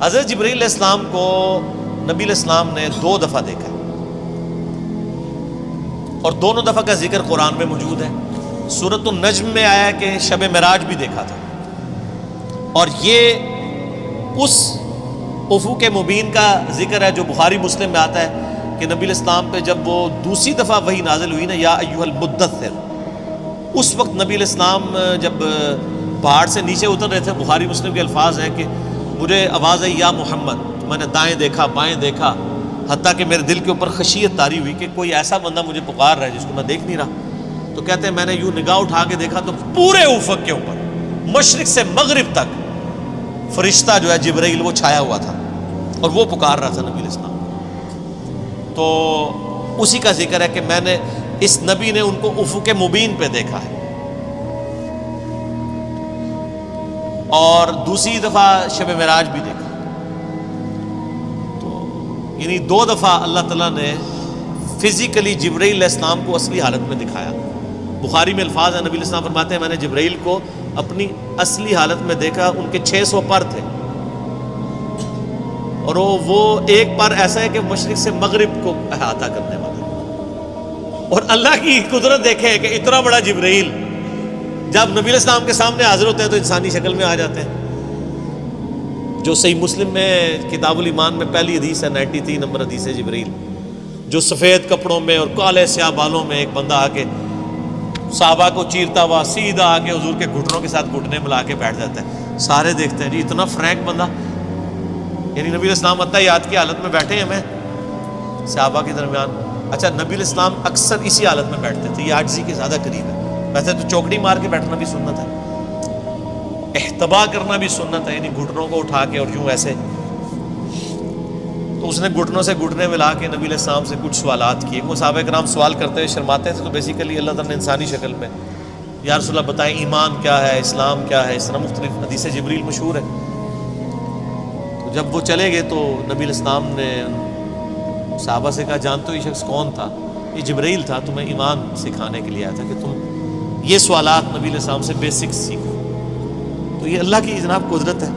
حضرت جبرائیل علیہ السلام کو نبی علیہ السلام نے 2 دفعہ دیکھا اور دونوں دفعہ کا ذکر قرآن میں موجود ہے۔ سورۃ النجم میں آیا کہ شب معراج بھی دیکھا تھا، اور یہ اس افق مبین کا ذکر ہے جو بخاری مسلم میں آتا ہے کہ نبی علیہ السلام پہ جب وہ دوسری دفعہ وحی نازل ہوئی نا، یا ایھا المدثر، اس وقت نبی علیہ السلام جب پہاڑ سے نیچے اتر رہے تھے، بخاری مسلم کے الفاظ ہیں کہ مجھے آواز آئی یا محمد، میں نے دائیں دیکھا بائیں دیکھا، حتیٰ کہ میرے دل کے اوپر خشیت طاری ہوئی کہ کوئی ایسا بندہ مجھے پکار رہا ہے جس کو میں دیکھ نہیں رہا۔ تو کہتے ہیں میں نے یوں نگاہ اٹھا کے دیکھا تو پورے افق کے اوپر مشرق سے مغرب تک فرشتہ جو ہے جبرائیل وہ چھایا ہوا تھا اور وہ پکار رہا تھا نبی علیہ السلام۔ تو اسی کا ذکر ہے کہ میں نے اس نبی نے ان کو افق مبین پہ دیکھا ہے، اور دوسری دفعہ شب معراج بھی دیکھا۔ تو یعنی 2 دفعہ اللہ تعالیٰ نے فزیکلی جبرائیل علیہ السلام کو اصلی حالت میں دکھایا۔ بخاری میں الفاظ ہیں، نبی علیہ السلام فرماتے ہیں میں نے جبرائیل کو اپنی اصلی حالت میں دیکھا، ان کے 600 پر تھے، اور وہ ایک پر ایسا ہے کہ مشرق سے مغرب کو احاطہ کرنے والا۔ اور اللہ کی قدرت دیکھیں کہ اتنا بڑا جبرائیل جب نبی علیہ السلام کے سامنے حاضر ہوتے ہیں تو انسانی شکل میں آ جاتے ہیں، جو صحیح مسلم میں کتاب الایمان میں پہلی حدیث ہے، 93 نمبر حدیث ہے جبرائیل، جو سفید کپڑوں میں اور کالے سیاہ بالوں میں ایک بندہ آ کے صحابہ کو چیرتا ہوا سیدھا آ کے حضور کے گھٹنوں کے ساتھ گھٹنے ملا کے بیٹھ جاتا ہے۔ سارے دیکھتے ہیں جی اتنا فرینک بندہ، یعنی نبی علیہ السلام اتحیات کی حالت میں بیٹھے ہیں ہمیں صحابہ کے درمیان۔ اچھا، نبی علیہ السلام اکثر اسی حالت میں بیٹھتے تھے، یہ عاجزی کے زیادہ قریب ہے۔ ویسے تو چوکڑی مار کے بیٹھنا بھی سنت ہے، احتبا کرنا بھی سنت ہے، یعنی گھٹنوں کو اٹھا کے اور یوں ایسے۔ تو اس نے گھٹنوں سے گھٹنے ملا کے نبی علیہ السلام سے کچھ سوالات کیے۔ وہ صحابہ کرام سوال کرتے ہوئے شرماتے تھے، تو بیسیکلی اللہ تعالیٰ نے انسانی شکل میں یا رسول اللہ بتائیں ایمان کیا ہے، اسلام کیا ہے، اس طرح مختلف حدیث جبریل مشہور ہے۔ تو جب وہ چلے گئے تو نبی علیہ السلام نے صحابہ سے کہا جانتے ہو یہ شخص کون تھا؟ یہ جبرائیل تھا، تمہیں ایمان سکھانے کے لیے آیا تھا کہ تم یہ سوالات نبی علیہ السلام سے بیسک سیکھو۔ تو یہ اللہ کی جناب قدرت ہے۔